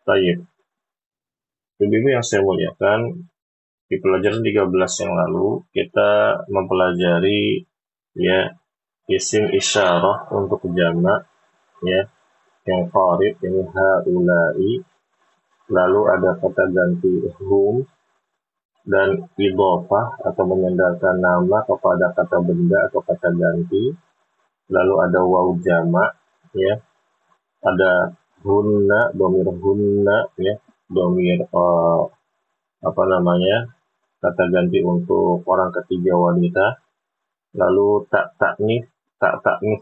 Tayyib. Ibu-ibu yang saya muliakan, di pelajaran 13 yang lalu kita mempelajari ya isim isyarah untuk jamak ya yang qarib ini haulai, lalu ada kata ganti hum dan idhofah atau menyandarkan nama kepada kata benda atau kata ganti, lalu ada waw jamak ya, ada hunna, domir hunna ya, domir apa namanya, kata ganti untuk orang ketiga wanita, lalu tak taknis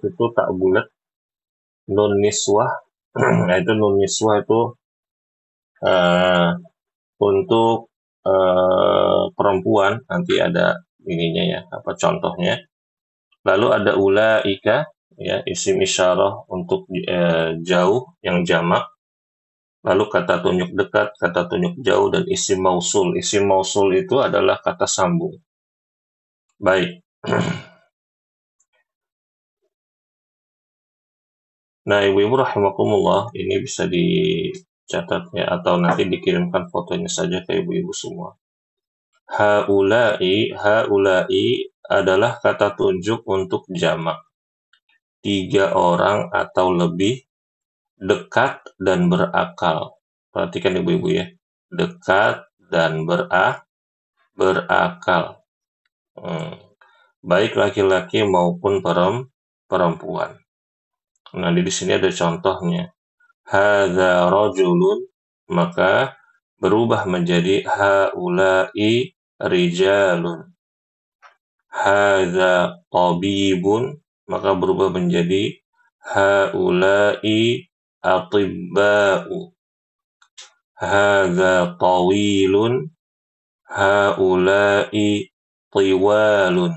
itu tak bulat, nun niswah. Nah itu nun niswah itu uh, untuk perempuan, nanti ada ininya ya, apa contohnya. Lalu ada ulaika ya, isim isyarah untuk jauh yang jamak. Lalu kata tunjuk dekat, kata tunjuk jauh, dan isim mausul. Isim mausul itu adalah kata sambung. Baik. Nah, ibu-ibu rahimakumullah, ini bisa dicatat ya, atau nanti dikirimkan fotonya saja ke ibu-ibu semua. Haulai adalah kata tunjuk untuk jamak. 3 orang atau lebih, dekat dan berakal. Perhatikan ibu-ibu ya, dekat dan berakal. Baik laki-laki maupun perempuan. Nah, di sini ada contohnya. Hadza rajulun, maka berubah menjadi haulai rijalun. Hadza tabibun, maka berubah menjadi haulai atibba'u. Hadza tawilun, haulai tiwalun.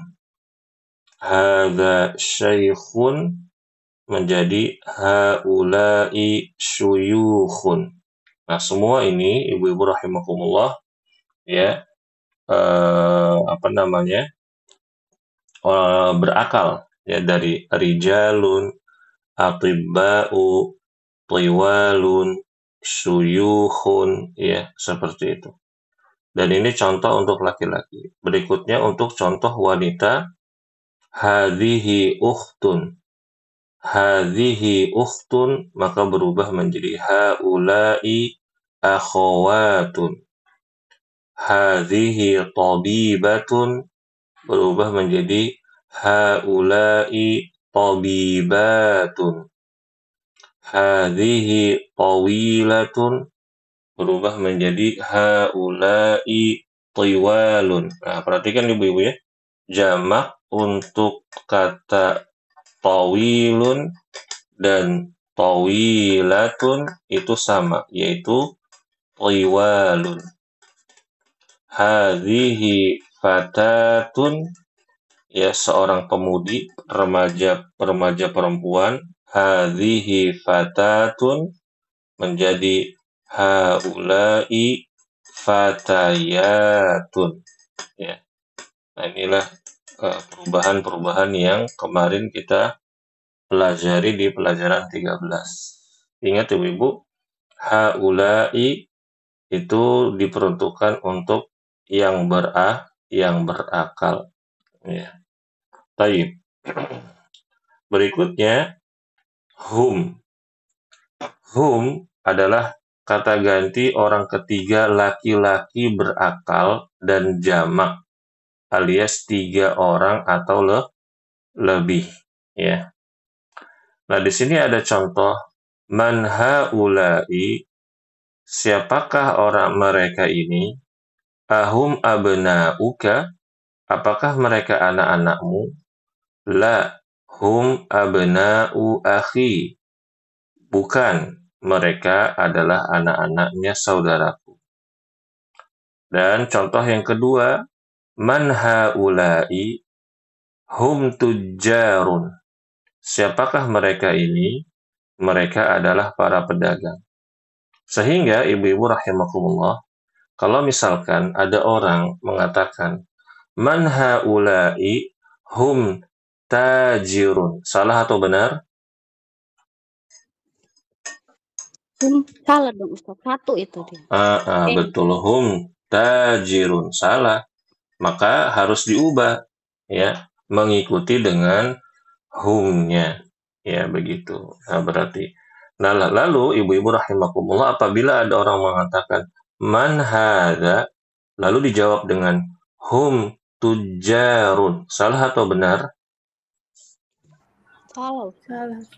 Hadza syaikhun, menjadi haulai syuyukhun. Nah, semua ini ibu-ibu rahimakumullah ya, berakal ya, dari rijalun, atibba'u, tiwalun, syuyukhun ya, seperti itu. Dan ini contoh untuk laki-laki. Berikutnya untuk contoh wanita, hadhihi ukhtun. Hadhihi ukhtun, maka berubah menjadi haulai akhawatun. Hadhihi tabibatun, berubah menjadi haulai tabibatun. Hadhihi tawilatun, berubah menjadi haulai tiwalun. Nah, perhatikan ibu-ibu ya, jamak untuk kata tawilun dan tawilatun itu sama, yaitu tiwalun. Hadhihi fatatun, ya seorang pemudi, remaja perempuan. Hadhihi fatatun, menjadi haulai fatayatun ya. Nah, inilah perubahan-perubahan yang kemarin kita pelajari di pelajaran 13. Ingat ibu-ibu, haulai itu diperuntukkan untuk yang berakal ya. Taib. Berikutnya hum. Hum adalah kata ganti orang ketiga laki-laki berakal dan jamak, alias 3 orang atau lebih ya. Nah, di sini ada contoh man haulai, siapakah orang mereka ini? Ahum abnauka, apakah mereka anak-anakmu? La, hum abna'u akhi, bukan, mereka adalah anak-anaknya saudaraku. Dan contoh yang kedua, man haulai hum tujjarun, siapakah mereka ini? Mereka adalah para pedagang. Sehingga ibu-ibu rahimakumullah, kalau misalkan ada orang mengatakan man haulai hum tajirun, salah atau benar? Salah dong Ustaz, satu itu dia. Betul, hum tajirun, salah. Maka harus diubah, ya, mengikuti dengan humnya, ya begitu. Nah, berarti. Nah, lalu ibu-ibu rahimakumullah, apabila ada orang mengatakan man hadza, lalu dijawab dengan hum tujarun, salah atau benar? Salah.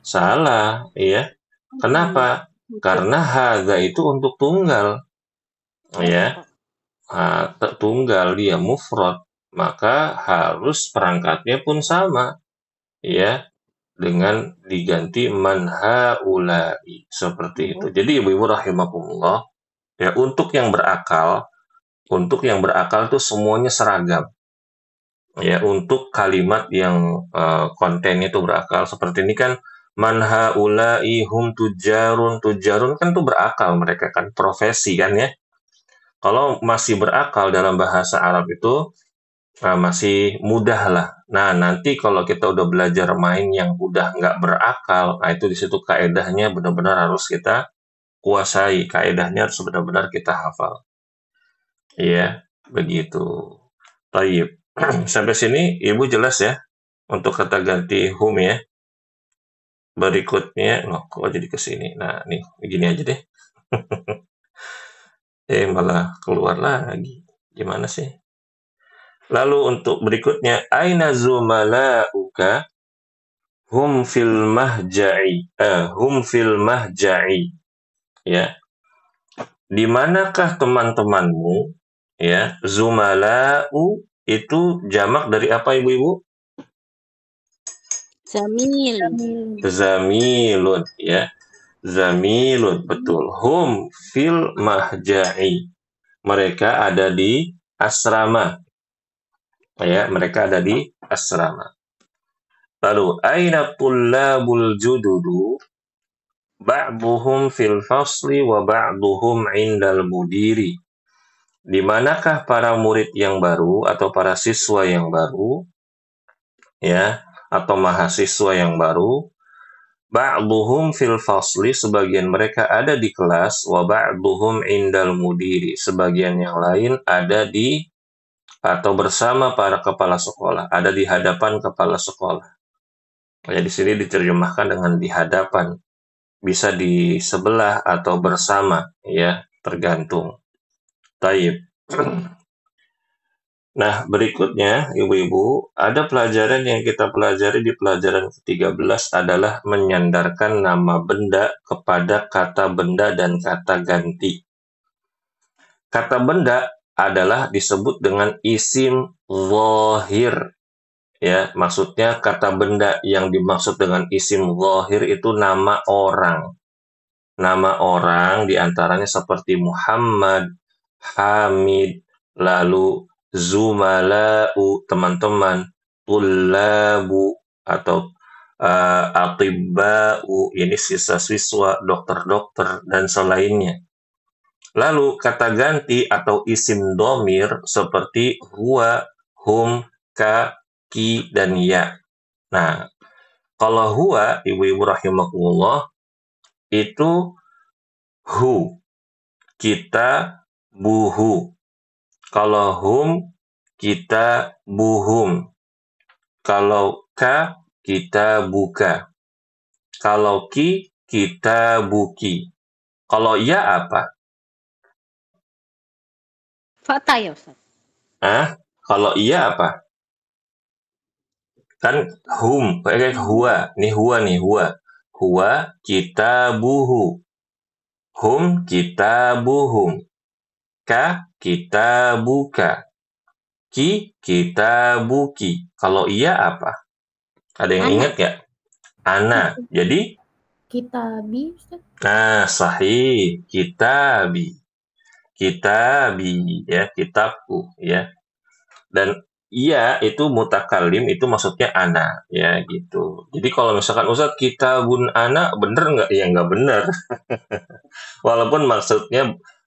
Salah, iya. Kenapa? Karena hadza itu untuk tunggal, ya. Tunggal, dia mufrad, maka harus perangkatnya pun sama, ya, dengan diganti man haula'i, seperti itu. Jadi ibu-ibu rahimakumullah, ya, untuk yang berakal itu semuanya seragam, ya, untuk kalimat yang kontennya itu berakal. Seperti ini kan, man haula'i hum tujarun kan tuh berakal, mereka kan profesi kan, ya. Kalau masih berakal dalam bahasa Arab itu masih mudah lah. Nah, nanti kalau kita udah belajar main yang udah nggak berakal, nah itu di situ kaedahnya benar-benar harus kita kuasai. Kaedahnya harus benar-benar kita hafal. Iya, begitu. Taib. Sampai sini Ibu jelas ya untuk kata ganti hum ya. Berikutnya, kok jadi ke sini. Nah, nih, begini aja deh. Malah keluar lagi. Gimana sih? Lalu untuk berikutnya, aina zumala'uka hum fil mahja'i, ya. Di manakah teman-temanmu, ya. Zumala'u itu jamak dari apa ibu-ibu? Zamilun, ya. Zamilun, betul. Hum fil mahja'i, mereka ada di asrama, ya. Mereka ada di asrama. Lalu aina tullabul jududu ba'duhum fil fasli wa ba'duhum indal mudiri. Di manakah para murid yang baru atau para siswa yang baru, ya, atau mahasiswa yang baru? Ba'duhum fil fasli, sebagian mereka ada di kelas, wa ba'duhum indal mudiri, sebagian yang lain ada di atau bersama para kepala sekolah, ada di hadapan kepala sekolah. Ya, di sini diterjemahkan dengan di hadapan. Bisa di sebelah atau bersama, ya, tergantung. Taib. Nah, berikutnya, ibu-ibu, ada pelajaran yang kita pelajari di pelajaran ke-13 adalah menyandarkan nama benda kepada kata benda dan kata ganti. Kata benda adalah disebut dengan isim zahir. Ya, maksudnya kata benda yang dimaksud dengan isim zahir itu nama orang. Nama orang diantaranya seperti Muhammad, Hamid, lalu Zumala'u, teman-teman, Tullabu, atau Atibba'u, ini siswa-siswa, dokter-dokter, dan selainnya. Lalu kata ganti atau isim domir seperti huwa, hum, ka, ki, dan ya. Nah, kalau huwa, ibu-ibu rahimakumullah, itu hu, kita buhu. Kalau hum, kita buhum. Kalau ka, kita buka. Kalau ki, kita buki. Kalau ya apa? Fakta ya Ustaz. Kalau iya apa? Kan hum, huwa. Nih huwa. Huwa, kita buhu. Hum, kita buhum. Ka, kita buka. Ki, kita buki. Kalau iya apa? Ada yang ingat gak? Ana. Jadi? Kitabi. Nah, sahih. Kitabi. Kitabi, ya, kitabku, ya. Dan iya itu mutakalim, itu maksudnya ana, ya, gitu. Jadi kalau misalkan Ustaz kitabun ana, bener nggak? Ya nggak bener. Walaupun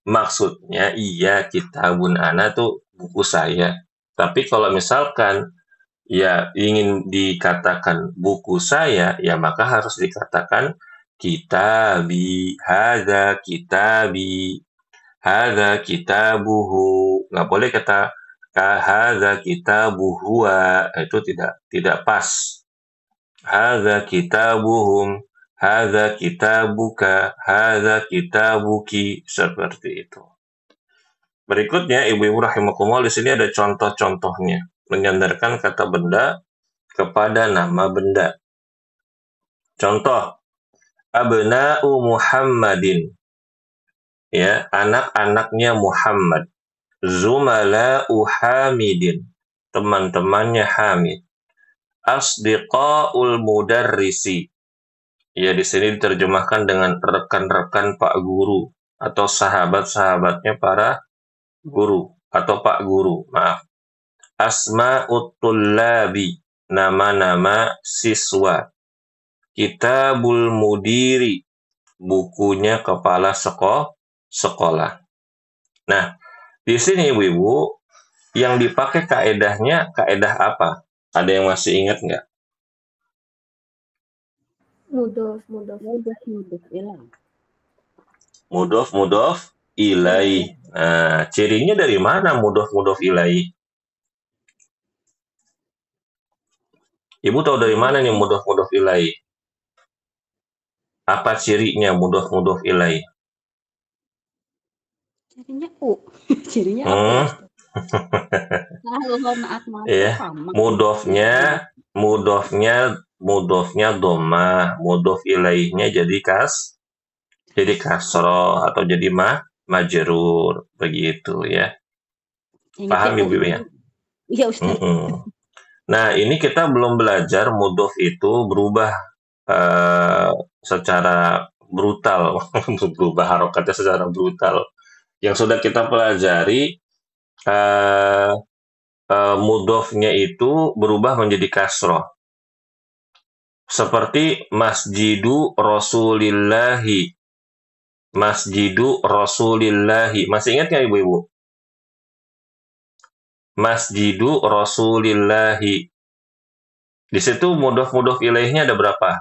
maksudnya iya kitabun ana tuh buku saya. Tapi kalau misalkan ya ingin dikatakan buku saya, ya maka harus dikatakan kitabi, hadza kitabi, hadza kitabuhu. Nggak boleh kata hadza kitabuhuwa, itu tidak pas. Hadza kitabuhum, hadza kitabuka, hadza kitabuki, seperti itu. Berikutnya, ibu-ibu rahimakumullah, di sini ada contoh-contohnya, menyandarkan kata benda kepada nama benda. Contoh, abna'u Muhammadin, ya, anak-anaknya Muhammad. Zumala'u Hamidin, teman-temannya Hamid. Asdiqa'ul mudarrisi, ya, di sini diterjemahkan dengan rekan-rekan Pak Guru atau sahabat-sahabatnya para guru atau Pak Guru, maaf. Asma'ut tullabi, nama-nama siswa. Kitabul mudiri, bukunya kepala sekolah. Nah, di sini ibu-ibu, yang dipakai kaedahnya, kaedah apa? Ada yang masih ingat nggak? Mudof Mudof ilai. Nah, cirinya dari mana mudof ilai? Ibu tahu dari mana nih mudof ilai? Apa cirinya mudof ilai? Cirinya U. Cirinya apa? Ya, mudofnya domah, mudof ilaihnya jadi kasroh atau jadi majrur, begitu ya. Paham ibu ya? Iya Ustaz. Nah, ini kita belum belajar mudof itu berubah secara brutal, berubah harokatnya secara brutal. Yang sudah kita pelajari, mudofnya itu berubah menjadi kasroh. Seperti Masjidu Rasulillahi. Masjidu Rasulillahi. Masih ingat nggak ibu-ibu? Masjidu Rasulillahi. Di situ mudof ilaihnya ada berapa?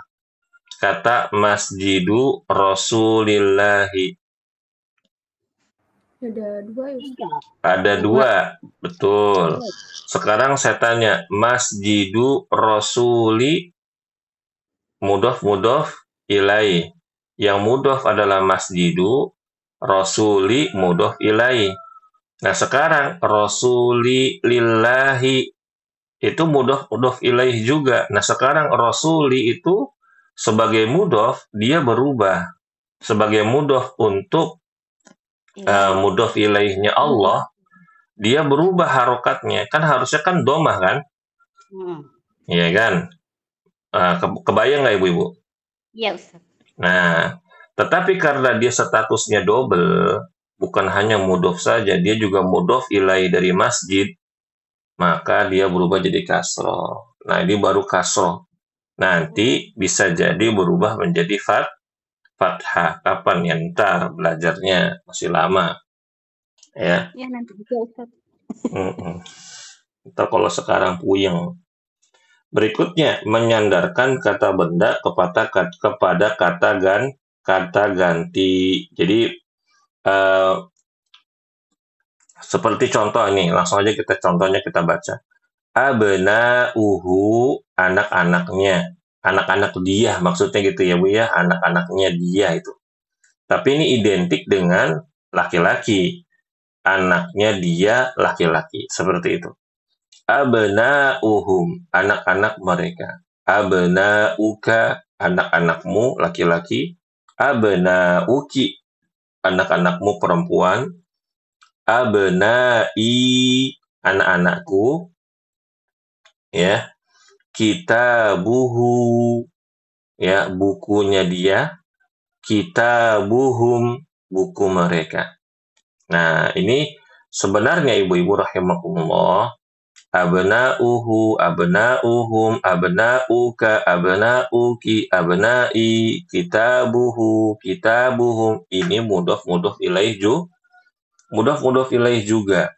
Kata Masjidu Rasulillahi. Ada dua, betul. Sekarang saya tanya, Masjidu Rasuli, mudof ilai. Yang mudof adalah Masjidu, Rasuli mudof ilai. Nah, sekarang Rasuli lillahi itu mudof ilaih juga. Nah, sekarang Rasuli itu sebagai mudof, dia berubah. Sebagai mudof untuk mudof ilaihnya Allah, dia berubah harokatnya. Kan harusnya kan domah kan? Iya kan? Kebayang nggak ibu-ibu? Iya Ustaz. Nah, tetapi karena dia statusnya double, bukan hanya mudof saja, dia juga mudof ilaih dari masjid, maka dia berubah jadi kasroh. Nah, ini baru kasroh. Nanti bisa jadi berubah menjadi fathah. Kapan ya? Ntar belajarnya masih lama. Ya. Ya nanti juga Ustaz. Ntar kalau sekarang puyeng. Berikutnya, menyandarkan kata benda kepada kata ganti. Jadi, seperti contoh ini, langsung aja contohnya kita baca. Abna'uhu, anak-anaknya. Anak-anak dia, maksudnya gitu ya Bu ya, anak-anaknya dia itu. Tapi ini identik dengan laki-laki. Anaknya dia laki-laki, seperti itu. Abna'uhum, anak-anak mereka. Abna'uka, anak-anakmu laki-laki. Abna'uki, anak-anakmu perempuan. Abna'i, anak-anakku. Ya. Kitabuhu, ya, bukunya dia. Kitabuhum, buku mereka. Nah, ini sebenarnya ibu-ibu rahimakumullah, abna'uhu, abna'uhum, abna'uka, abna'uki, abna'i, kitabuhu, kitabuhum. Ini mudof ilaih juga.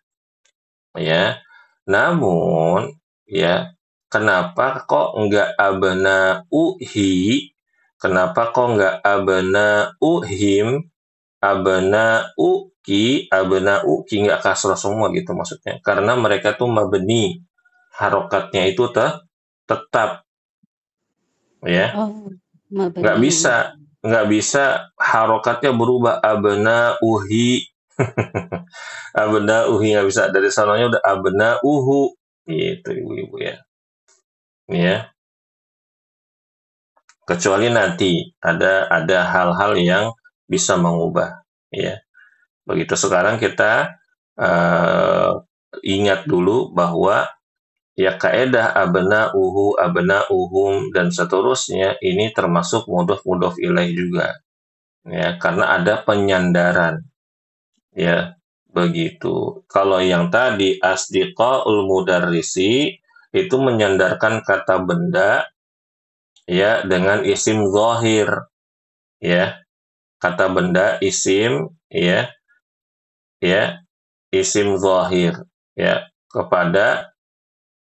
Ya. Namun, ya, kenapa kok enggak abna'uhi? Kenapa kok nggak abna'uhim, abna'uki nggak kasrah semua gitu maksudnya? Karena mereka tuh mabni, harokatnya itu tetap, ya. Oh, Nggak mabani. bisa, nggak bisa harokatnya berubah abna'uhi, abna'uhi nggak bisa. Dari sananya udah abna'uhu, gitu ibu-ibu ya. Ya, kecuali nanti ada hal-hal yang bisa mengubah, ya. Begitu sekarang kita ingat dulu bahwa ya kaedah abna'uhum dan seterusnya ini termasuk mudhof ilaih juga, ya, karena ada penyandaran, ya, begitu. Kalau yang tadi asdiqaul mudarrisi itu menyandarkan kata benda, ya, dengan isim zahir, ya, kata benda isim, ya, isim zahir, ya, kepada,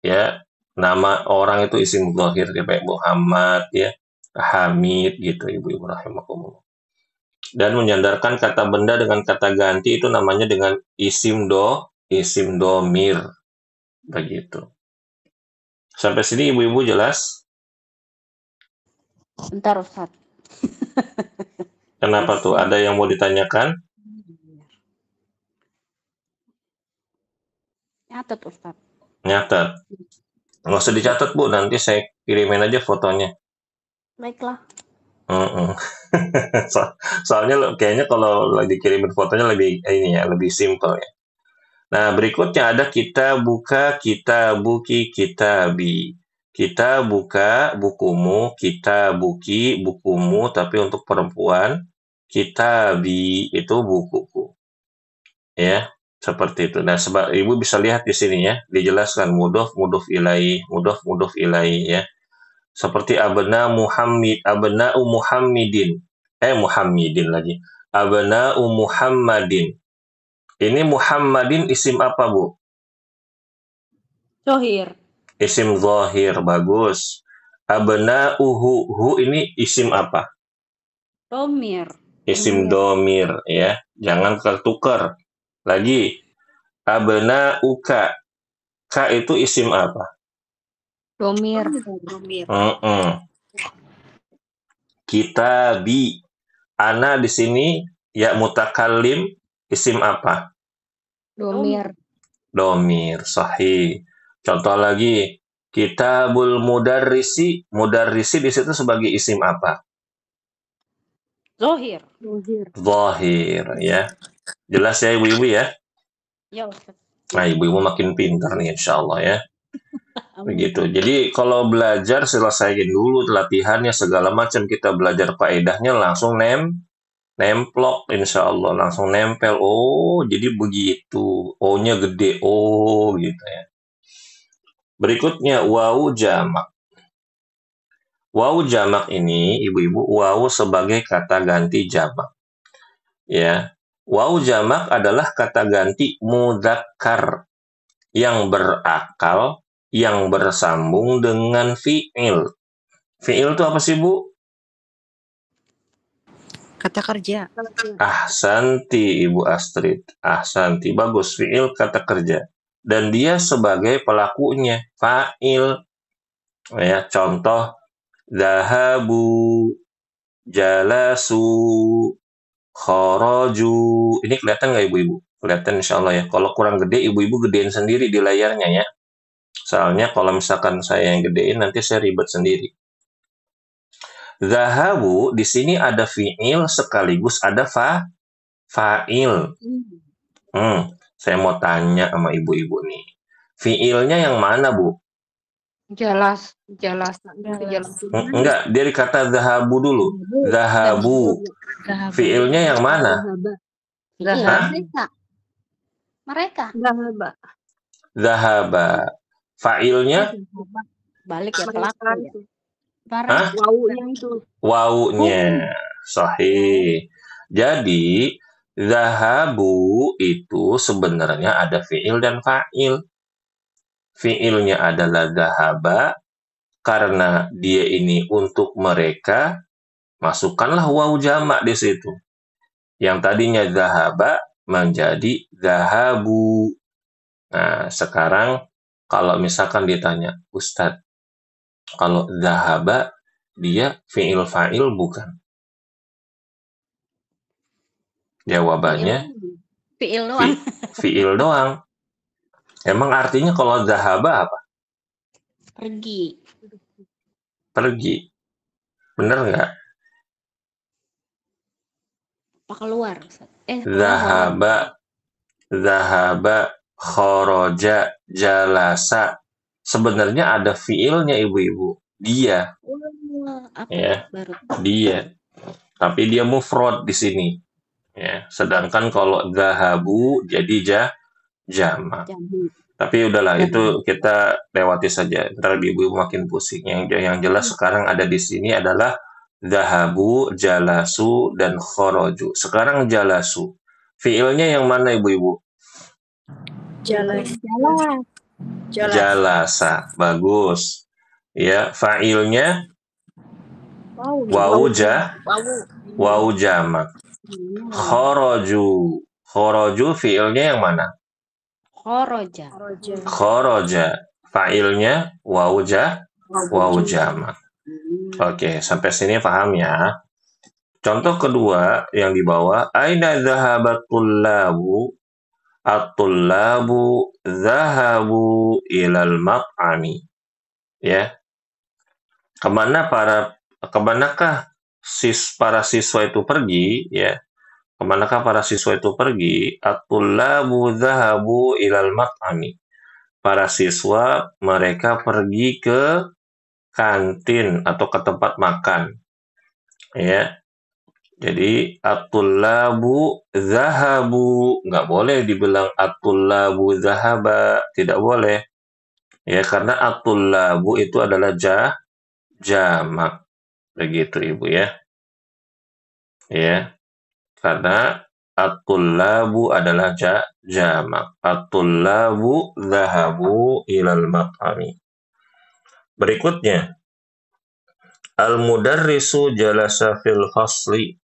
ya, nama orang itu isim zahir, ya, kayak Muhammad, ya, Hamid, gitu ibu-ibu rahimakumullah. Dan menyandarkan kata benda dengan kata ganti itu namanya dengan isim domir, begitu. Sampai sini ibu-ibu jelas? Bentar Ustaz. Kenapa tuh? Ada yang mau ditanyakan? Nyatet Ustaz. Nyatat. Nggak usah dicatat Bu, nanti saya kirimin aja fotonya. Baiklah. Soalnya kayaknya kalau dikirimin fotonya lebih ini ya, lebih simpel ya. Nah, berikutnya ada kita buka, kita buki, kitabi. Kita buka bukumu, kita buki bukumu, tapi untuk perempuan, kitabi itu bukuku. Ya, seperti itu. Nah, sebab Ibu bisa lihat di sini ya, dijelaskan mudhof ilaih ya. Seperti abna'u Muhammadin. Muhammadin lagi. Abna'u Muhammadin. Ini Muhammadin isim apa, Bu? Zohir. Isim zahir, bagus. Abna'uhu, hu ini isim apa? Domir. Isim domir, ya. Jangan ketukar. Lagi, abna'uka. Ka itu isim apa? Domir. Kitabi. Ana di sini ya mutakallim isim apa? Domir. Domir, sahih. Contoh lagi, kitabul mudarrisi. Mudarrisi di situ sebagai isim apa? Zohir. Zahir, ya. Jelas ya ibu-ibu ya? Ya Ustaz. Nah, ibu-ibu makin pintar nih insya Allah ya. Begitu. Jadi kalau belajar selesaikan dulu latihannya segala macam, kita belajar faedahnya langsung nemplok insya Allah, langsung nempel. Oh, jadi begitu. O-nya gede. Oh, gitu ya. Berikutnya wawu jamak. Wawu jamak ini ibu-ibu wawu sebagai kata ganti jamak. Ya. Wawu jamak adalah kata ganti mudzakkar yang berakal, yang bersambung dengan fi'il. Fi'il itu apa sih, Bu? Kata kerja. Ahsanti, Ibu Astrid. Ahsanti. Bagus. Fi'il kata kerja. Dan dia sebagai pelakunya. Fa'il. Ya, contoh. Zahabu. Jalasu. Khoroju. Ini kelihatan nggak, Ibu-Ibu? Kelihatan insya Allah ya. Kalau kurang gede, Ibu-Ibu gedein sendiri di layarnya ya. Soalnya kalau misalkan saya yang gedein, nanti saya ribet sendiri. Zahabu di sini ada fi'il sekaligus ada fa'il. Saya mau tanya sama ibu-ibu nih. Fi'ilnya yang mana, Bu? Jelas. Enggak, dari kata zahabu dulu. Zahabu. Fi'ilnya yang mana? Mereka. Zahaba. Fa'ilnya? Balik ya pelaku. Hah? Wawunya. Sahih. Jadi, zahabu itu sebenarnya ada fi'il dan fa'il. Fi'ilnya adalah zahaba karena dia ini untuk mereka, masukkanlah waw jamak di situ. Yang tadinya zahaba menjadi zahabu. Nah, sekarang kalau misalkan ditanya, Ustadz, kalau zahaba dia fi'il fa'il bukan? Jawabannya Fi'il doang. fi'il doang. Emang artinya kalau zahaba apa? Pergi. Pergi. Bener nggak? Apa keluar? Zahaba, khoroja, jalasa. Sebenarnya ada fiilnya ibu-ibu. Dia. Apa Ya, baru? dia. Tapi dia mufrad di sini. Ya, sedangkan kalau zahabu jadi jamak. Tapi udahlah, itu kita lewati saja. Ntar ibu-ibu makin pusing. Yang jelas sekarang ada di sini adalah zahabu, jalasu, dan khoroju. Sekarang jalasu. Fiilnya yang mana ibu-ibu? Jalasa. Bagus. Ya, fa'ilnya wawu jamak. Khoroju. Khoroju fiilnya yang mana? Khoroja. Fa'ilnya wawu jamak. Oke, sampai sini paham ya. Contoh kedua yang di bawah, aina dhahabatul labu? At-tullabu dhahabu ilal mat'ami. Ya. Kemanakah para siswa itu pergi? Ya. Kemanakah para siswa itu pergi? At-tullabu dhahabu ilal mat'ami. Para siswa mereka pergi ke kantin atau ke tempat makan. Ya. Jadi at-tullabu zahabu, nggak boleh dibilang at-tullabu zahaba, tidak boleh. Ya, karena at-tullabu itu adalah jamak. Begitu Ibu ya. Ya. Karena at-tullabu adalah jamak. At-tullabu zahabu ilal mat'ami. Berikutnya, al-mudarrisu jalasa fil fasli.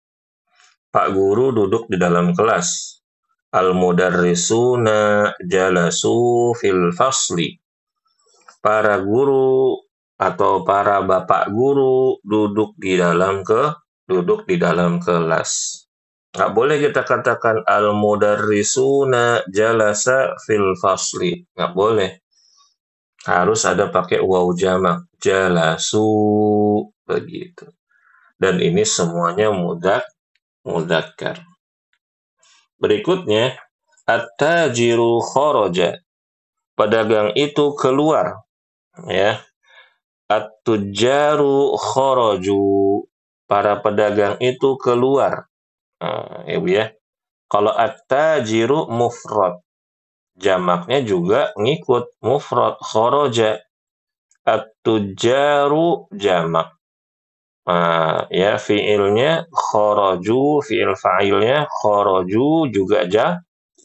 Pak guru duduk di dalam kelas. Al-mudarrisuna jalasu fil fasli. Para guru atau para bapak guru duduk di dalam kelas. Nggak boleh kita katakan al-mudarrisuna jalasa fil fasli. Nggak boleh. Harus ada pakai waw jamak. Jalasu. Begitu. Dan ini semuanya mudzakkar. Berikutnya, at-tajiru kharaja. Pedagang itu keluar. Ya. At-tujjaru kharaju. Para pedagang itu keluar. Ibu ya. Kalau at-tajiru mufrad. Jamaknya juga ngikut mufrad kharaja. At-tujjaru jamak. Ya, fiilnya kharaju, fiil fa'ilnya kharaju juga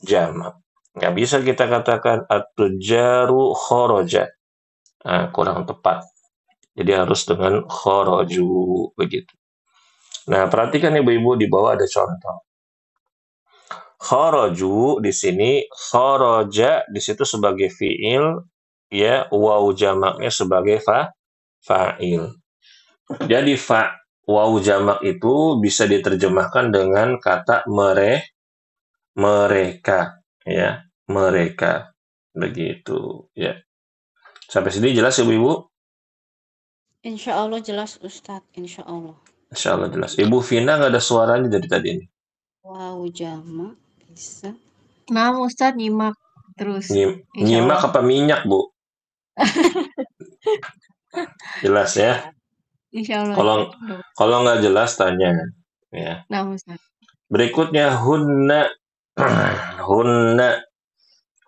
jamak. Nggak bisa kita katakan at-tujjaru kharaja. Kurang tepat. Jadi harus dengan kharaju begitu. Nah, perhatikan ibu-ibu di bawah ada contoh. Kharaju di sini, kharaja di situ sebagai fiil, ya, waw jamaknya sebagai fa'il. Jadi waw jamak itu bisa diterjemahkan dengan kata mereka, ya, mereka. Begitu, ya. Sampai sini jelas ibu-ibu? Insya Allah jelas Ustadz, insya Allah. Insya Allah jelas. Ibu Vina nggak ada suaranya dari tadi ini. Wow, jamak bisa. Nah, Ustadz nyimak terus. Nyimak apa minyak, Bu? Jelas ya? Insya Allah. Kalau nggak jelas tanya. Ya. Nah, Ustadz. Berikutnya hunna.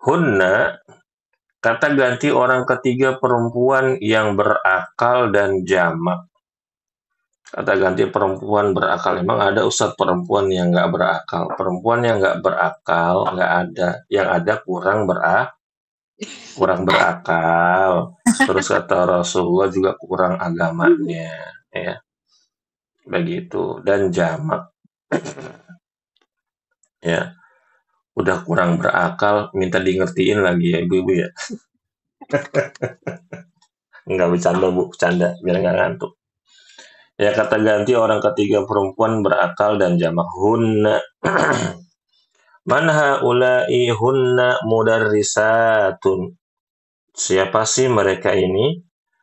Hunna kata ganti orang ketiga perempuan yang berakal dan jamak. Kata ganti perempuan berakal. Emang ada Ustadz perempuan yang nggak berakal? Perempuan yang nggak berakal nggak ada. Yang ada kurang berakal. Terus kata Rasulullah juga kurang agamanya. Ya. Begitu. Dan jamak, ya, udah kurang berakal, minta di ngertiin lagi ya ibu-ibu ya. Enggak bercanda bu, bercanda biar nggak ngantuk. Ya kata ganti orang ketiga perempuan berakal dan jamak hunna. Man haula'i hunna mudarrisatun. Siapa sih mereka ini?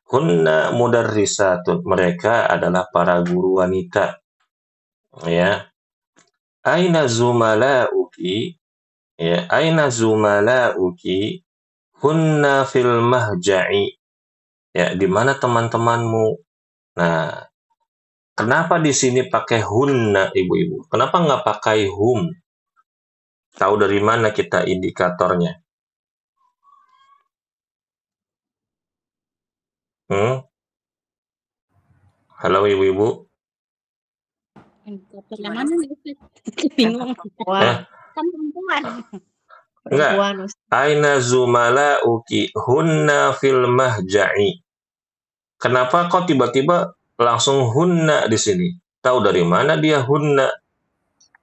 Hunna mudarrisatun. Mereka adalah para guru wanita. Ya. Aina zumala'uki? Ya, aina zumala'uki? Hunna fil mahja'i. Ya, di mana teman-temanmu? Nah, kenapa di sini pakai hunna, ibu-ibu? Kenapa nggak pakai hum? Tahu dari mana kita indikatornya? Hmm? Halo ibu-ibu? Indikator yang mana nih Ustaz? Bingung. Eh, Kan perempuan. enggak. Perempuan, Ustaz. Aina zumala'uki hunna fil mahja'i. Kenapa kok tiba-tiba langsung hunna di sini? Tahu dari mana dia hunna?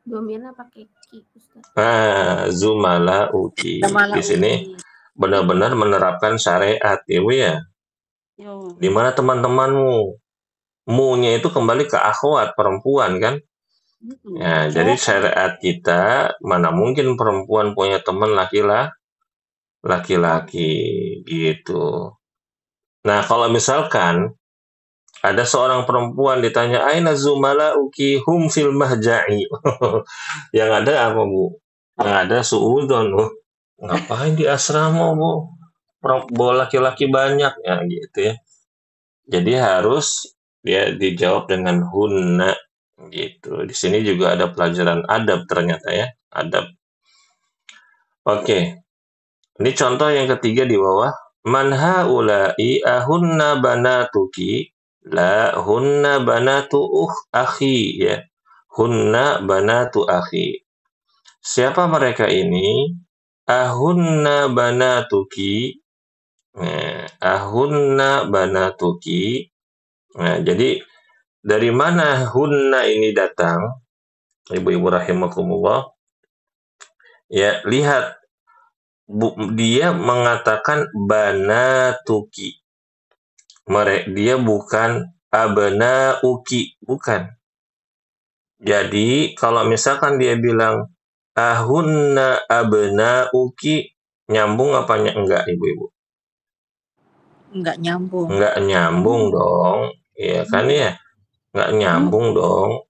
Domirnya pakai ki, Ustaz. Zumala'uki. Di sini benar-benar menerapkan syariat, ibu ya. Yo. Di mana teman-temanmu? Mu-nya itu kembali ke akhwat perempuan kan? Ya, jadi syariat kita mana mungkin perempuan punya teman laki-laki gitu. Nah, kalau misalkan ada seorang perempuan ditanya aina zumalauki hum fil mahja'i. Yang ada apa, Bu? Yang ada suudzon, oh. Ngapain di asrama, Bu? Bawa laki-laki banyak ya gitu ya. Jadi harus dia dijawab dengan hunna gitu. Di sini juga ada pelajaran adab ternyata ya, adab. Oke. Ini contoh yang ketiga di bawah. Man haula'i ahunna banatuki la hunna banatu akhi ya. Hunna banatu akhi. Siapa mereka ini? Ahunna banatuki. Ahunna banatuki. Nah, jadi dari mana hunna ini datang? Ibu-ibu rahimakumullah. Ya, lihat dia mengatakan banatuki. Dia bukan abnauki, bukan. Jadi kalau misalkan dia bilang ahunna abnauki, nyambung apanya enggak ibu-ibu? Enggak nyambung. Enggak nyambung dong. Ya kan ya? Enggak nyambung dong.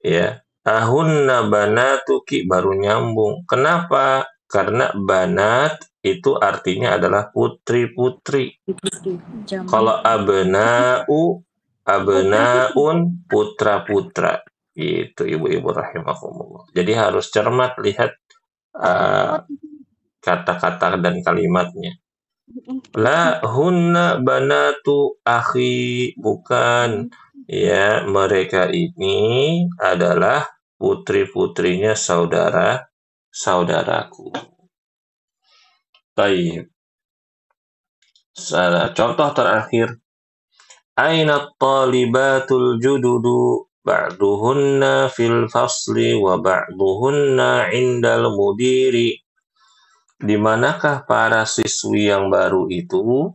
Ya. Ahunna banatuki baru nyambung. Kenapa? Karena banat itu artinya adalah putri-putri. Kalau abnaun putra-putra. Itu ibu-ibu rahimakumullah. Jadi harus cermat lihat kata-kata dan kalimatnya. La hunna banatu akhi, bukan. Ya, mereka ini adalah putri-putrinya saudaraku. Baik. Contoh terakhir. Aina talibatul jududu ba'duhunna fil fasli wa ba'duhunna indal mudiri. Di manakah para siswi yang baru itu?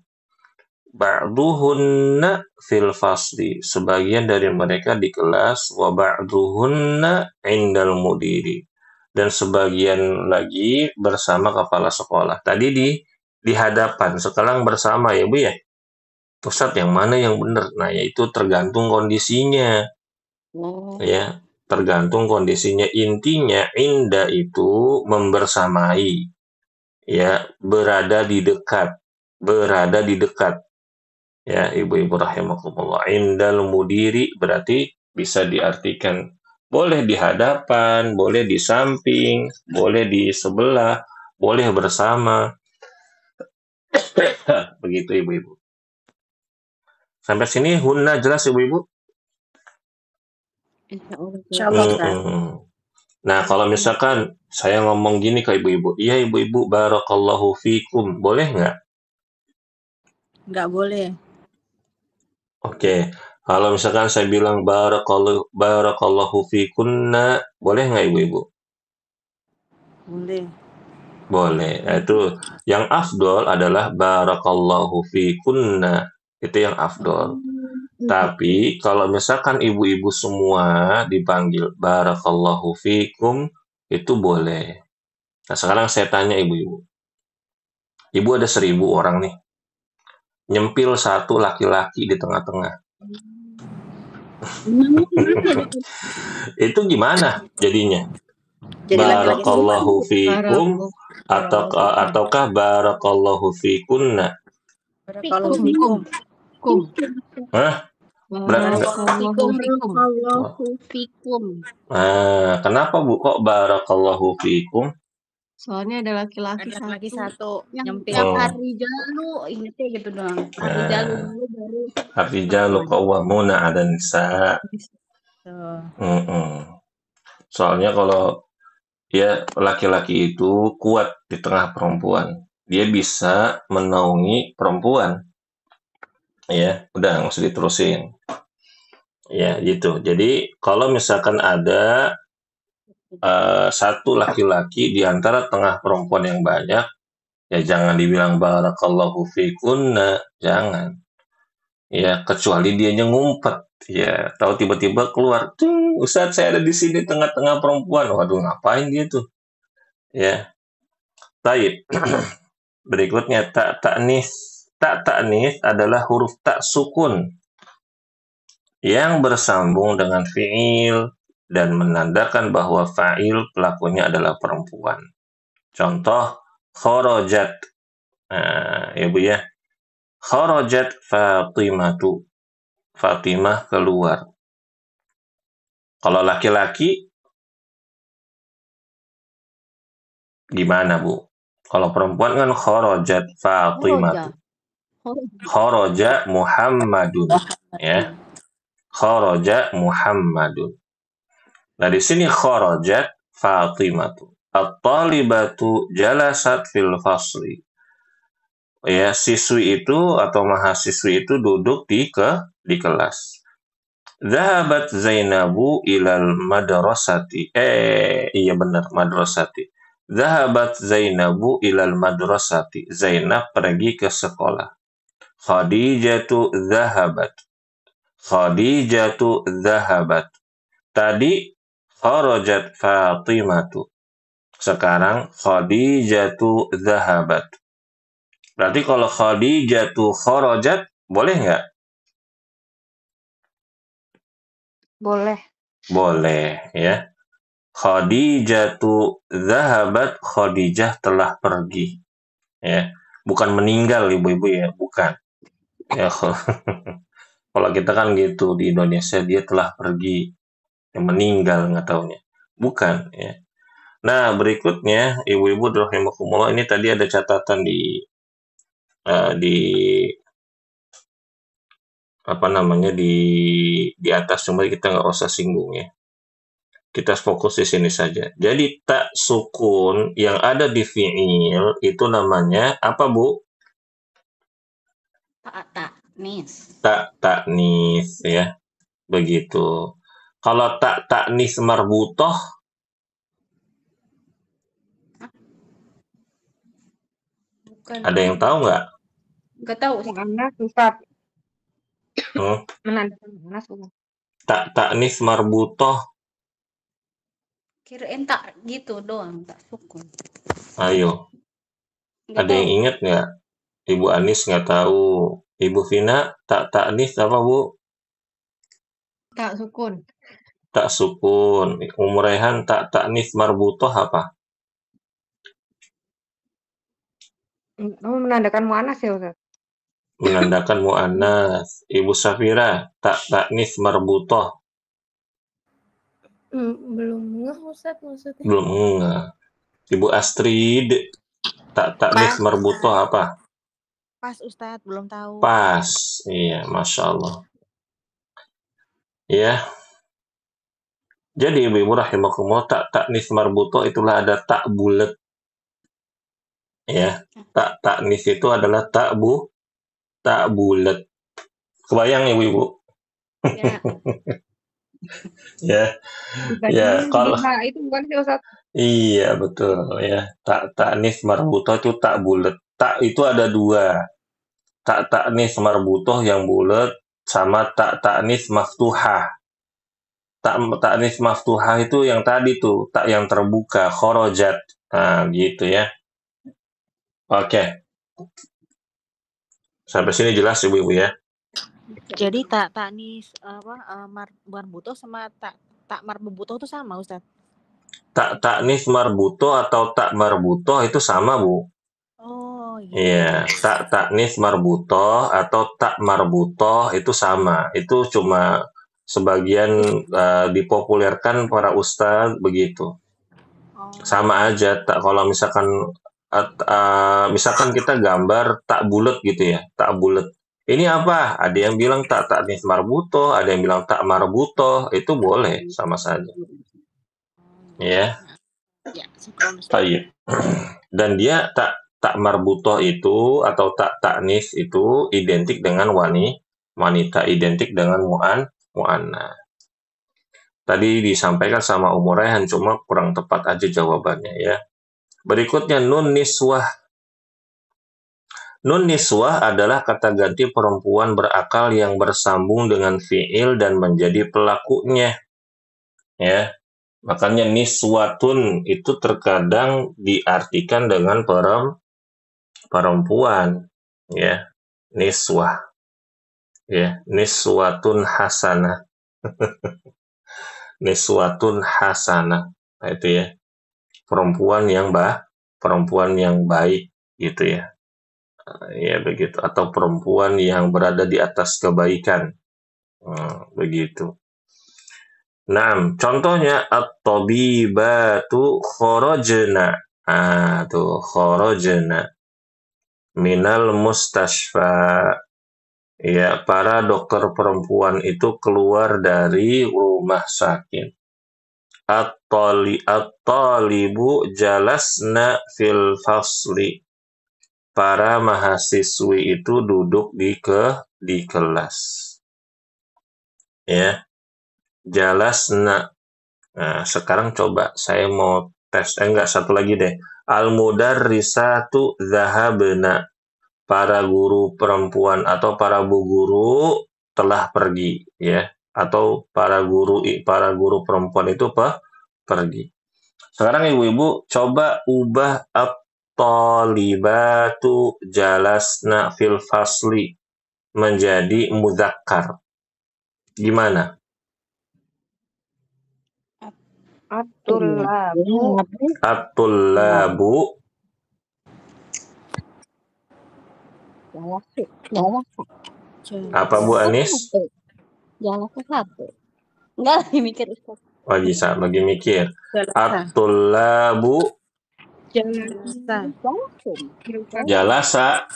Ba'duhunna fil fasli. Sebagian dari mereka di kelas. Wa ba'duhunna indal mudiri. Dan sebagian lagi bersama kepala sekolah. Tadi di hadapan. Sekarang bersama ya Bu ya. Ustaz yang mana yang benar? Nah yaitu tergantung kondisinya. Ya, tergantung kondisinya. Intinya inda itu membersamai. Ya, berada di dekat. Ya, ibu-ibu rahimakumullah. Indal mudiri berarti bisa diartikan boleh di hadapan, boleh di samping, boleh di sebelah, boleh bersama. Begitu ibu-ibu. Sampai sini hunna jelas ibu-ibu? Insyaallah. Nah, kalau misalkan saya ngomong gini ke ibu-ibu, iya ibu-ibu barakallahu fikum, boleh nggak? Nggak boleh. Oke. Kalau misalkan saya bilang barakallahu fikunna, boleh nggak ibu-ibu? Boleh. Boleh. Nah, itu yang afdol adalah barakallahu fikunna. Itu yang afdol. Tapi kalau misalkan ibu-ibu semua dipanggil barakallahu fikum, itu boleh. Nah, sekarang saya tanya ibu-ibu. Ibu ada 1.000 orang nih. Nyempil satu laki-laki di tengah-tengah. Itu gimana jadinya? Jadi laki-laki Barakallahu fikum Barakallahu ataukah barakallahu fikunna? Barakallahu fikum. fikum. Hah? Barakallahu fikum. Barakallahu fikum. Nah, kenapa Bu kok barakallahu fikum? Soalnya ada laki-laki Ada lagi satu. satu nyempil. Yang Oh. Ar-rijalu ingetnya gitu doang. Ar-rijalu dulu baru Ar-rijalu qawwamuna 'alan nisa. Tuh. Soalnya kalau ya laki-laki itu kuat di tengah perempuan. Dia bisa menaungi perempuan. Ya, udah nggak usah diterusin. Ya, gitu. Jadi kalau misalkan ada satu laki-laki di antara tengah perempuan yang banyak, ya jangan dibilang barakallahu fikunna, jangan. Ya, kecuali dianya ngumpet. Ya, tahu tiba-tiba keluar, Ustaz saya ada di sini tengah-tengah perempuan. Waduh, ngapain dia tuh? Ya. Taib. Berikutnya tak ta'nis. Tak ta'nis adalah huruf tak sukun yang bersambung dengan fi'il dan menandakan bahwa fa'il pelakunya adalah perempuan. Contoh, kharajat. Nah, ya Bu ya. Kharajat Fatimatu. Fatimah keluar. Kalau laki-laki, gimana Bu? Kalau perempuan kan kharajat Fatimatu. Kharaja Muhammadun. Ya. Kharaja Muhammadun. Nah, di sini kharajat Fatimatu. At-talibatu jalasat fil fasli. Ya, siswi itu atau mahasiswi itu duduk di kelas. Zahabat Zainabu ilal madrasati. Iya benar, madrasati. Zahabat Zainabu ilal madrasati. Zainab pergi ke sekolah. Khadijatu zahabat. Khadijatu zahabat. Tadi kharajat Fatimatu. Sekarang Khadijatu zahabat. Berarti kalau Khadijatu kharajat boleh nggak? Boleh. Boleh ya. Khadijatu zahabat, Khadijah telah pergi. Ya, bukan meninggal ibu-ibu ya, bukan. Ya, kalau kita kan gitu di Indonesia dia telah pergi, ya, meninggal nggak taunya. Bukan ya. Nah, berikutnya ibu-ibu rahimakumullah, ini tadi ada catatan di apa namanya di atas, cuma kita nggak usah singgung ya. Kita fokus di sini saja. Jadi tak sukun yang ada di fi'il itu namanya apa Bu? tak ta'nis. Tak ta'nis ya. Begitu. Kalau tak ta'nis marbutoh Bukan. ada yang tahu nggak? Nggak tahu sih. Mu'annas Ustaz. Hmm? Menandakan mu'annas bukan? Tak ta'nis marbutoh. Kirain tak gitu doang, tak sukun. Ayo. Nggak Ada yang tahu. ingat nggak? Ibu Anis nggak tahu. Ibu Vina tak ta'nis apa Bu? Tak sukun. Tak sukun. Rehan tak ta'nis marbutoh apa? Menandakan mu'annas ya Ustaz? Menandakan mu'annas. Ibu Safira tak ta'nis marbutoh. Belum ngeh Ustaz maksudnya. Belum enggak. Ibu Astrid tak ta'nis marbutoh apa? Pas Ustadz, belum tahu. Pas. Iya, Masya Allah. Ya. Jadi ibu-ibu rahimakumullah, tak ta'nis marbutoh itulah ada tak bulat. Ya. Tak ta'nis itu adalah tak bulat. Kebayang ibu-ibu? Ya. Ya, ya kalau itu bukan sih Ustaz? iya betul ya. Ta'nis marbutoh itu tak bulat. Tak itu ada dua. Ta'nis marbutoh yang bulat sama ta'nis maftuhah. Ta'nis maftuhah itu yang tadi tuh, tak yang terbuka, khorojat. Nah, gitu ya. Oke, sampai sini jelas Ibu-ibu ya. Jadi tak taknis marbutoh sama tak marbutoh itu sama, Ustaz. Ta'nis marbutoh atau tak marbutoh itu sama, Bu. Oh, Iya, yes. taknis marbutoh atau tak marbutoh itu sama. Itu cuma sebagian dipopulerkan para ustadz begitu. Sama aja. Kalau misalkan kita gambar tak bulat gitu ya, tak bulat. Ini apa? Ada yang bilang taknis marbutoh, ada yang bilang tak marbutoh. Itu boleh, sama saja. Ya. Ya, syukran, Ustaz. Baik. Dan dia tak marbutoh itu atau taknis itu identik dengan wanita, identik dengan mu'anna. Tadi disampaikan sama Ummu Rayhan, cuma kurang tepat aja jawabannya ya. Berikutnya nun niswah. Nun niswah adalah kata ganti perempuan berakal yang bersambung dengan fiil dan menjadi pelakunya. Ya. Makanya niswatun itu terkadang diartikan dengan perempuan, ya, niswah, ya, niswatun hasanah, niswatun hasanah, nah, itu ya, perempuan yang baik, gitu ya, ya begitu, atau perempuan yang berada di atas kebaikan, begitu. Nah, contohnya at-tabibatu kharajna, tuh kharajna minal mustashfa. Ya, para dokter perempuan itu keluar dari rumah sakit. At-talibu jalasna fil fasli. Para mahasiswi itu duduk di kelas. Ya, jalasna. Nah, sekarang coba saya mau tes. Enggak, satu lagi deh. Al-mudarrisatu dhahabna. Para guru perempuan atau para bu guru telah pergi ya, atau para guru perempuan itu pergi. Sekarang ibu-ibu coba ubah at-talibatu jalasna fil fasli menjadi mudzakkar. Gimana? At-tullabu apa Bu Anis? Jalasnya satu. Enggak lagi mikir Ustaz. Oh bisa, lagi mikir. At-tullabu jalasa.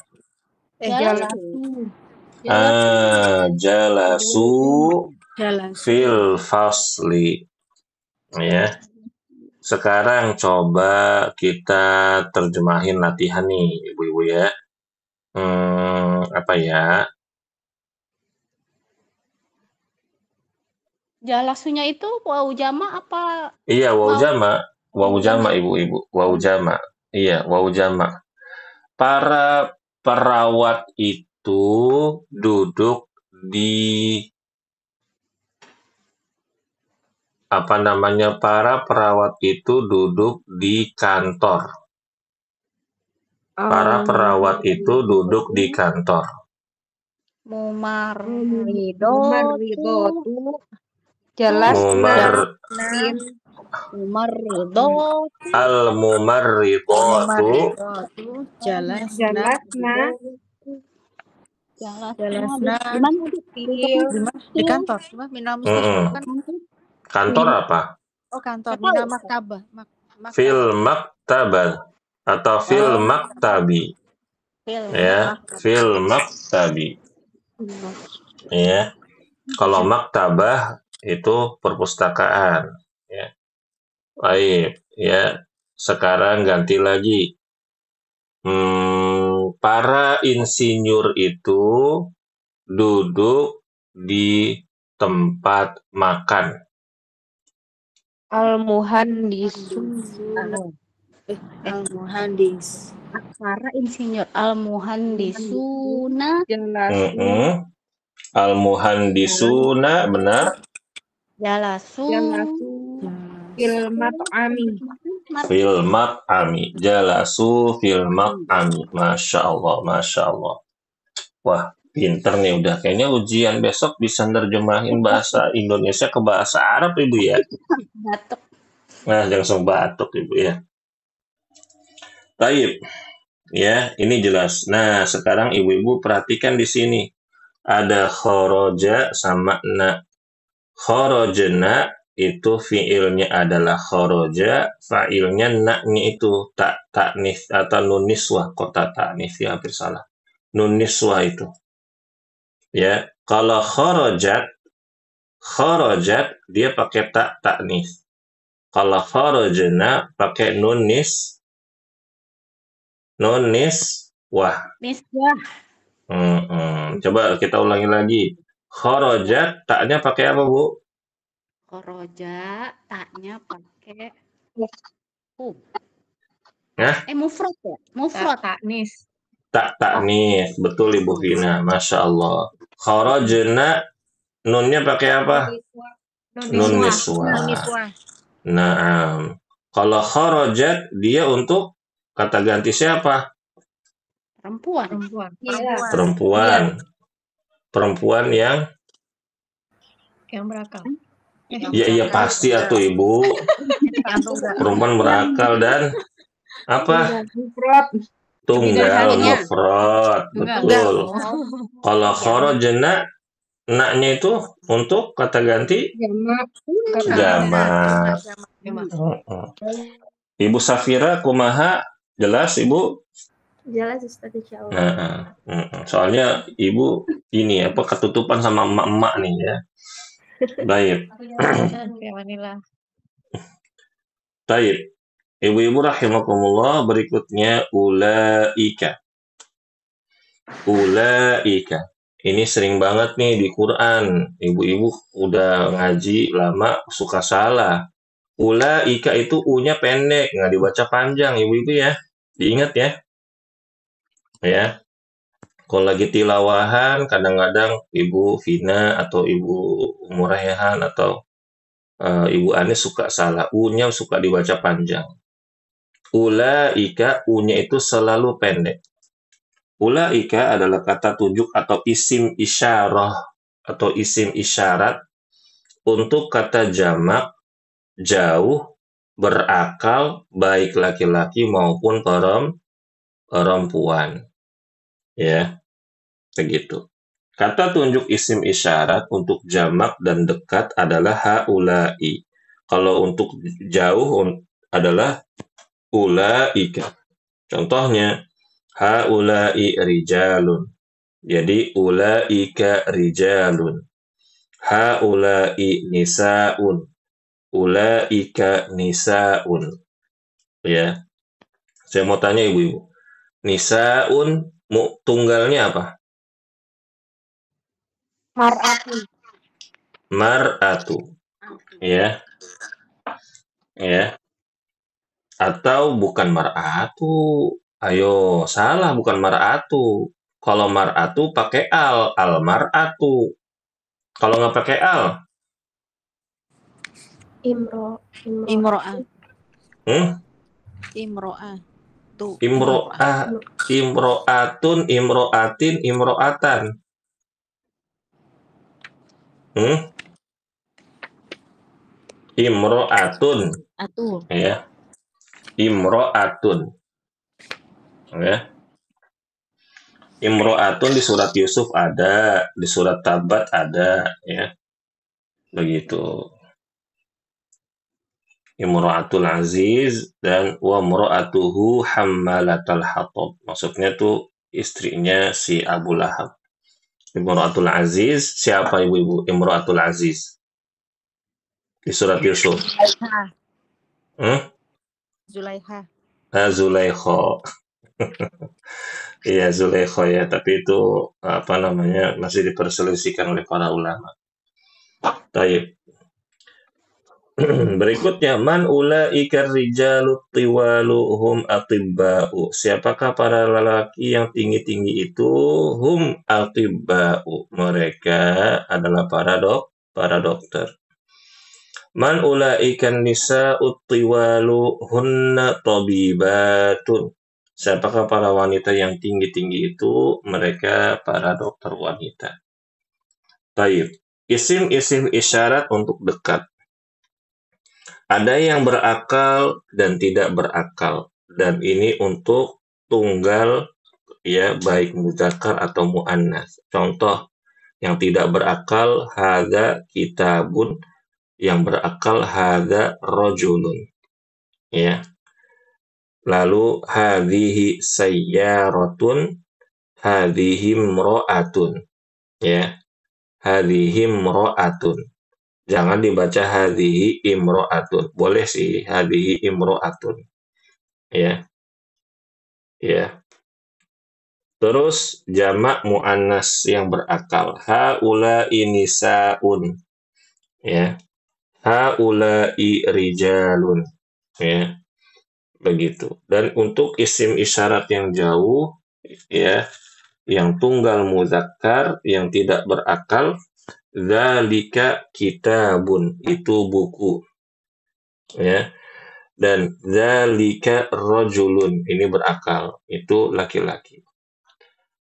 Jalasu fil fasli. Ya. Sekarang coba kita terjemahin latihan nih, ibu-ibu ya. Apa ya? Jalasunya itu wau jama apa? Iya, wau jama ibu-ibu, wau jama. Iya, wau jama. Para perawat itu duduk di para perawat itu duduk di kantor. Para perawat itu duduk di kantor. Mumarridotu jalasna Al-mumarridatu jalasna di kantor. Minal mustashfa kan kantor apa? Oh, kantor. Minal maktabah. Fil maktabah atau fil maktabi. Ya, fil maktabi. Ya. Kalau maktabah itu perpustakaan, ya. Baik, ya. Sekarang ganti lagi. Para insinyur itu duduk di tempat makan. Al-muhandisuna. Al-muhandis. Aksara insinyur. Al-muhandisuna. Jalasu. Al-muhandisuna, benar. Jalasu. Fil mat'ami. Fil mat'ami. Jalasu fil mat'ami. Masya Allah, Masya Allah. Wah, pinter nih udah. Kayaknya ujian besok bisa nerjemahin bahasa Indonesia ke bahasa Arab, Ibu ya. Batuk. Nah, langsung batuk, Ibu ya. Taib. Ya, ini jelas. Nah, sekarang ibu-ibu perhatikan di sini. Ada khoroja sama na. Khorojena itu fiilnya adalah khoroja, fa'ilnya na-nya itu ta'nis atau nun niswah. Kok ta'nis ya, hampir salah. Nun niswah itu. Ya, kalau khorojat dia pakai ta'nis. Kalau khorojena pakai nun niswah. Niswah. Coba kita ulangi lagi. Khorojat, taknya pakai apa, Bu? Khoroja, taknya pakai Mufrad ya? Mufrad. Taknis. Taknis, betul Ibu Vina, Masya Allah. Khorojena, nunnya pakai apa? Nun niswah. Nah, kalau khorojat, dia untuk kata ganti siapa? Perempuan. Perempuan yang berakal. iya pasti atuh Ibu. Perempuan berakal dan apa? Tunggal mufrad. Betul. Kalau khorojena, naknya itu untuk kata ganti jamak. Ibu Safira kumaha? Jelas Ibu? Jelas Ustaz, insyaallah. Soalnya Ibu ini apa ketutupan sama emak-emak nih ya. Baik. Baik. Ibu-ibu rahimakumullah, berikutnya ulaika. Ini sering banget nih di Quran. Ibu-ibu udah ngaji lama suka salah. Ulaika itu U-nya pendek, nggak dibaca panjang, ibu-ibu ya. Diingat ya. Ya. Kalau lagi tilawahan, kadang-kadang Ibu Vina atau Ibu Murayahan atau Ibu Anis suka salah. U-nya suka dibaca panjang. Ulaika, U-nya itu selalu pendek. Ulaika adalah kata tunjuk atau isim isyarah atau isim isyarat untuk kata jamak jauh, berakal, baik laki-laki maupun perempuan. Ya, begitu. Kata tunjuk isim isyarat untuk jamak dan dekat adalah haulai. Kalau untuk jauh adalah ulaika. Contohnya, haulai rijalun. Jadi, ulaika rijalun. Haulai nisaun. Ulaika nisaun. Ya. Saya mau tanya ibu-ibu. Nisaun tunggalnya apa? Mar'atu. Ya. Ya. Atau bukan mar'atu. Ayo, salah bukan mar'atu. Kalau mar'atu pakai al mar'atu. Kalau nggak pakai al? Imro'ah. Imro'atun, imro'atin, imro'atan. Imro'atun. Ya. Imro'atun. Ya. Imro'atun di surat Yusuf ada, di surat Tabat ada, ya. Begitu. Imro'atul Aziz dan wa imro'atuhu hammalatal hatab. Maksudnya tuh istrinya si Abu Lahab. Imro'atul Aziz, siapa ibu-ibu? Imro'atul Aziz. Di surat Yusuf. Zulaikha. Zulaikha. Iya, Zulaikha ya, tapi itu apa namanya masih diperselisihkan oleh para ulama. Taib. Berikutnya, man ulaika rijalu tiwalu hum atibba'u. Siapakah para lelaki yang tinggi-tinggi itu? Hum atibba'u. Mereka adalah para dokter. Man ulaika nisa'u tiwalu hunna tabibatun. Siapakah para wanita yang tinggi-tinggi itu? Mereka para dokter wanita. Taib. Isim-isim isyarat untuk dekat. Ada yang berakal dan tidak berakal. Dan ini untuk tunggal, ya, baik muzakkar atau muannas. Contoh, yang tidak berakal, hadza kitabun. Yang berakal, hadza rajulun. Ya. Lalu, hadhihi sayyaratun, hadhihi imra'atun. Ya. Hadhihi imra'atun. Jangan dibaca hadhihi imro'atun. Boleh sih hadhihi imro'atun. Ya. Ya. Terus jamak muannas yang berakal. Haula'i nisaun. Ya. Haula'i rijalun. Ya. Begitu. Dan untuk isim isyarat yang jauh, ya, yang tunggal muzakkar, yang tidak berakal, dzalika kitabun, itu buku. Ya. Dan dzalika rajulun, ini berakal, itu laki-laki.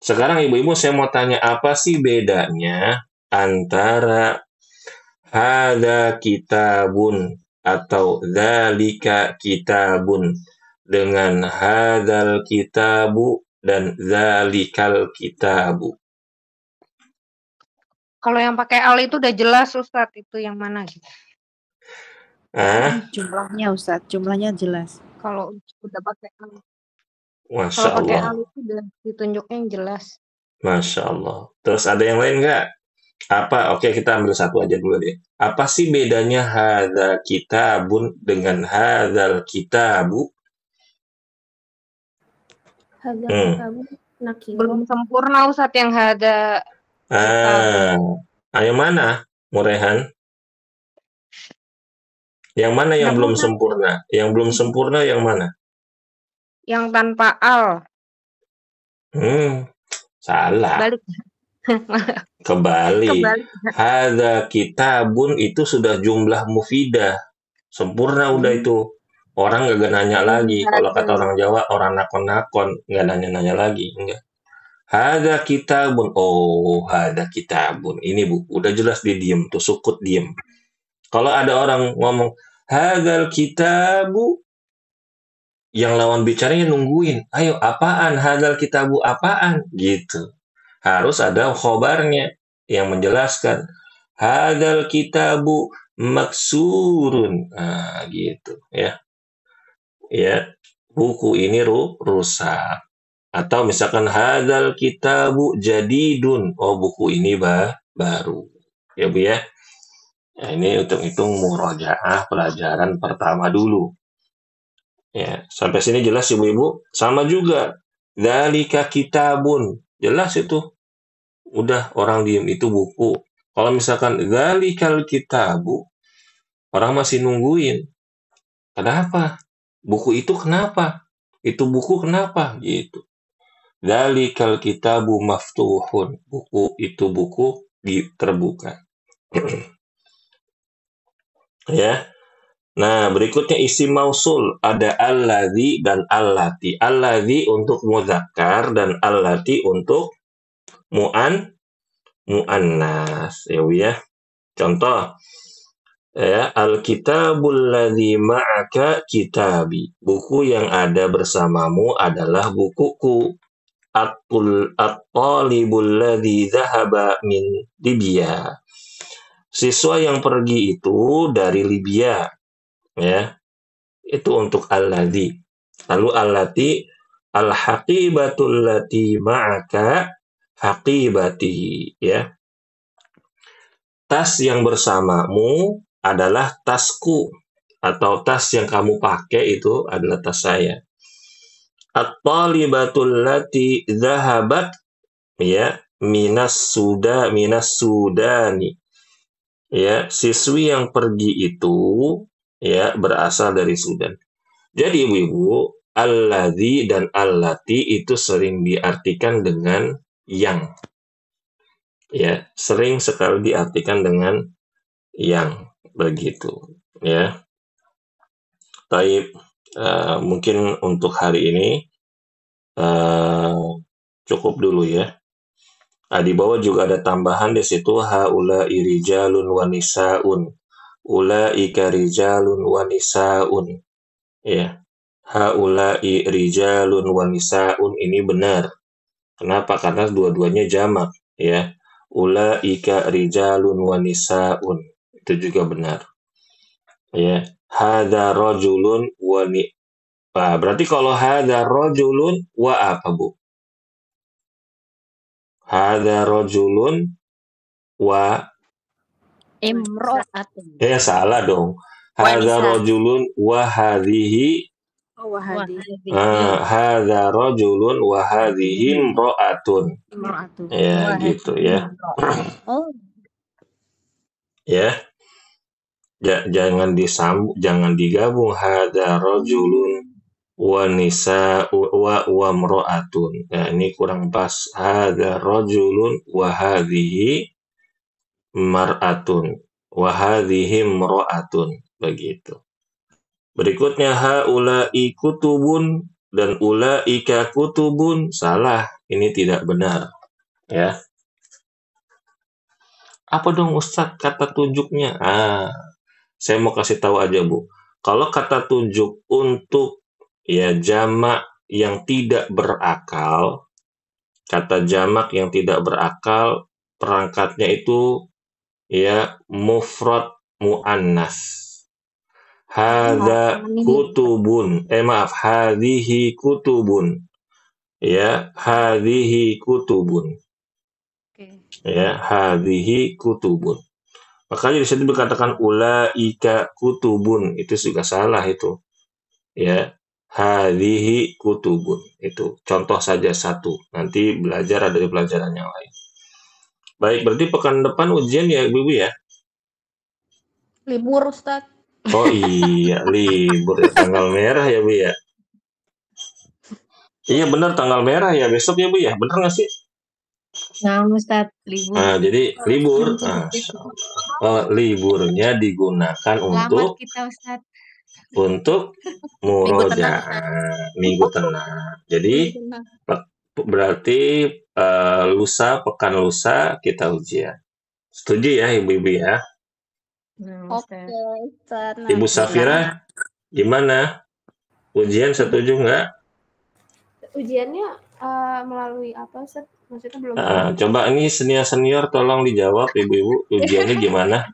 Sekarang ibu-ibu saya mau tanya, apa sih bedanya antara hadza kitabun atau dzalika kitabun dengan hadzal kitabu dan dzalikal kitabu? Kalau yang pakai al itu udah jelas Ustadz, itu yang mana gitu. Jumlahnya Ustadz, jumlahnya jelas. Kalau udah pakai al. Masya Kalau pakai Allah. al itu udah ditunjuknya yang jelas. Masya Allah. Terus ada yang lain nggak? Apa? Oke, kita ambil satu aja dulu deh. Apa sih bedanya hadza kitabun dengan hadzal kitabu? Hadza kitabu nakiro. Belum sempurna Ustadz yang hadza kitabun. Yang mana, Murehan? Yang mana yang belum sempurna? Yang belum sempurna yang mana? Yang tanpa al. Salah. Balik. Kebalik. Hadza kitabun itu sudah jumlah mufidah. Sempurna udah itu. Orang nggak nanya lagi. Kalau kata orang Jawa, orang nakon-nakon. Nggak nanya-nanya lagi. Enggak. Hadza kitabun. Oh, hadza kitabun. Ini buku. Udah jelas dia diem tuh. Sukut diem. Kalau ada orang ngomong, hadzal kitabu, yang lawan bicaranya nungguin. Ayo, apaan? Hadzal kitabu apaan? Gitu. Harus ada khobarnya yang menjelaskan. Hadzal kitabu maksurun. Nah, gitu. Ya. Ya, buku ini rusak. Atau misalkan hadzal kitabu jadidun. Oh, buku ini baru. Ya, Bu ya. Ya, ini hitung-hitung murojaah pelajaran pertama dulu. Ya, sampai sini jelas ibu-ibu? Sama juga. Dzalika kitabun. Jelas itu. Udah orang diem, itu buku. Kalau misalkan dzalikal kitabu, orang masih nungguin. Kenapa? Buku itu kenapa? Itu buku kenapa? Gitu. Dzalikal kitabu maftuhun. Buku itu buku terbuka. Ya. Nah, berikutnya isim mausul. Ada alladzi dan allati. Alladzi untuk muzakkar dan allati untuk muannas. Ya. Contoh, ya, al-kitabul ladzi ma'aka kitabi. Buku yang ada bersamamu adalah bukuku. At-talibul ladzi dzahaba min Libya. Siswa yang pergi itu dari Libya. Ya. Itu untuk alladzi. Lalu allati, al-haqibatul lati ma'aka haqibati, ya. Tas yang bersamamu adalah tasku, atau tas yang kamu pakai itu adalah tas saya. At-talibatul lati zahabat, ya, minas sudani. ya, siswi yang pergi itu ya berasal dari Sudan. Jadi ibu-ibu, alladzi dan allati itu sering diartikan dengan yang. Ya, sering sekali diartikan dengan yang begitu, ya. Baik, mungkin untuk hari ini cukup dulu ya. Di bawah juga ada tambahan di situ haula'i rijalun wa nisaun. Ulaika rijalun wa nisaun. Ya. Haula'i rijalun wa nisaun ini benar. Kenapa? Karena dua-duanya jamak, ya. Ulaika rijalun wa nisaun. Itu juga benar. Ya. Hadza rajulun wa ni. Berarti kalau hadza rajulun wa apa, Bu? Hadza rajulun wa Imro'atun. salah dong. Hadza rajulun wa hadhihi. Oh, wahadi. Hadza rajulun wa hadhihi imra'atun. Imro'atun. Ya, gitu ya. Oh, Ya. Jangan jangan digabung hadza rajulun wa nisa'u wa imra'atun. Ya, ini kurang pas. Hadza rajulun wa hadhihi mar'atun wa hadhihi imra'atun, begitu. Berikutnya haula'i kutubun dan ulaika kutubun, salah, ini tidak benar, ya. Apa dong Ustadz kata tunjuknya? Saya mau kasih tahu aja, Bu. Kalau kata tunjuk untuk ya jamak yang tidak berakal, kata jamak yang tidak berakal, perangkatnya itu ya mufrad muannas. Hadza kutubun. Hadhihi kutubun. Ya, hadhihi kutubun. Ya, hadhihi kutubun. Makanya di situ dikatakan ulaika kutubun, itu juga salah itu. Ya, hadhihi kutubun. Itu contoh saja satu. Nanti belajar dari pelajaran yang lain. Baik, berarti pekan depan ujian ya, Ibu ya? libur Ustadz. Oh iya, libur ya. Tanggal merah ya, Bu ya? Iya benar, tanggal merah ya besok ya, Bu ya? Benar nggak sih? Nah, Ustadz, libur. Jadi libur. Liburnya digunakan Selamat kita, Ustadz. untuk murojaah, minggu tenang. Jadi berarti pekan lusa kita ujian. Setuju ya Ibu-ibu ya? Oke, Ustadz. Ibu Safira, gimana? Ujian setuju nggak? Ujiannya melalui apa, Ustadz? Maksudnya belum. Coba ini senior tolong dijawab Ibu-ibu, ujiannya gimana?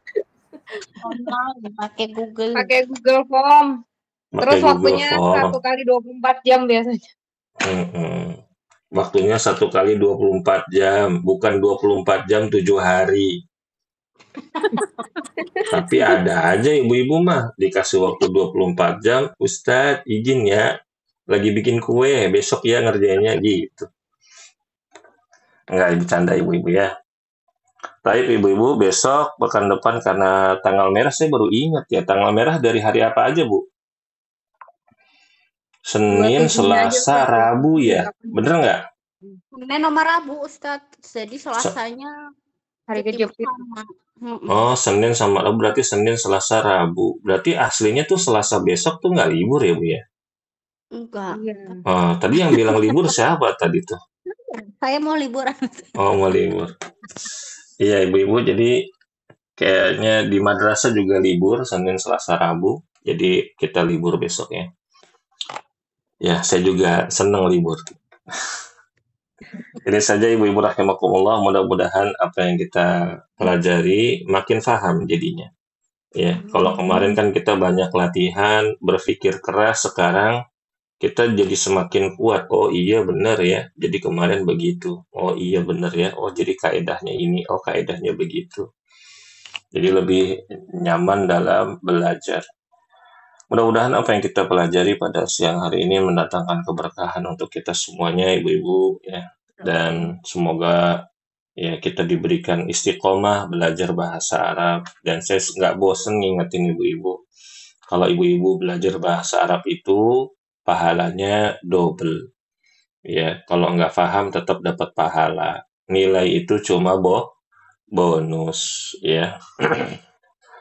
Pakai Google. Pakai Google Form. Terus waktunya 1 kali 24 jam biasanya. Waktunya 1 kali 24 jam, bukan 24 jam 7 hari. Tapi ada aja ibu-ibu mah dikasih waktu 24 jam, Ustadz izin ya, lagi bikin kue, besok ya ngerjainnya gitu. Enggak, bercanda ibu-ibu ya. Baik ibu-ibu, besok pekan depan karena tanggal merah saya baru ingat ya, tanggal merah dari hari apa aja, Bu? Senin, Selasa, Rabu ya, bener nggak? Senin sama Rabu Ustadz, jadi Selasanya hari kejepit. Oh, Senin sama Rabu, berarti Senin, Selasa, Rabu. Berarti aslinya tuh Selasa besok tuh nggak libur ya, Bu ya? Enggak. Tadi yang bilang libur siapa tadi tuh? Saya mau liburan. Oh, mau libur. Iya, ibu-ibu, jadi kayaknya di madrasah juga libur Senin, Selasa, Rabu. Jadi kita libur besok ya. Ya, saya juga senang libur. Ini saja ibu-ibu rahimakumullah, mudah-mudahan apa yang kita pelajari makin paham jadinya. Ya, kalau kemarin kan kita banyak latihan, berpikir keras, sekarang kita jadi semakin kuat. Oh iya benar ya, jadi kemarin begitu. Oh iya benar ya, oh jadi kaedahnya ini, oh kaedahnya begitu. Jadi lebih nyaman dalam belajar. Mudah-mudahan apa yang kita pelajari pada siang hari ini mendatangkan keberkahan untuk kita semuanya, ibu-ibu ya. Dan semoga Ya, kita diberikan istiqomah belajar bahasa Arab, dan saya nggak bosen ngingetin ibu-ibu. Kalau ibu-ibu belajar bahasa Arab itu pahalanya double. Ya, kalau nggak paham tetap dapat pahala. Nilai itu cuma bonus, ya.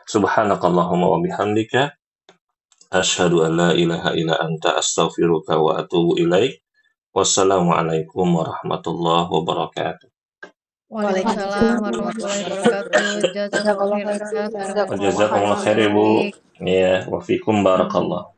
Subhanakallahumma wa bihamdika asyhadu an la ilaha illa anta astaghfiruka wa atubu ilaik. Wassalamualaikum warahmatullahi wabarakatuh. Waalaikumsalam warahmatullahi wabarakatuh. Jazakallahu khairan. Jazakumullah khair, Ibu. Ya, wa fikum barakallah.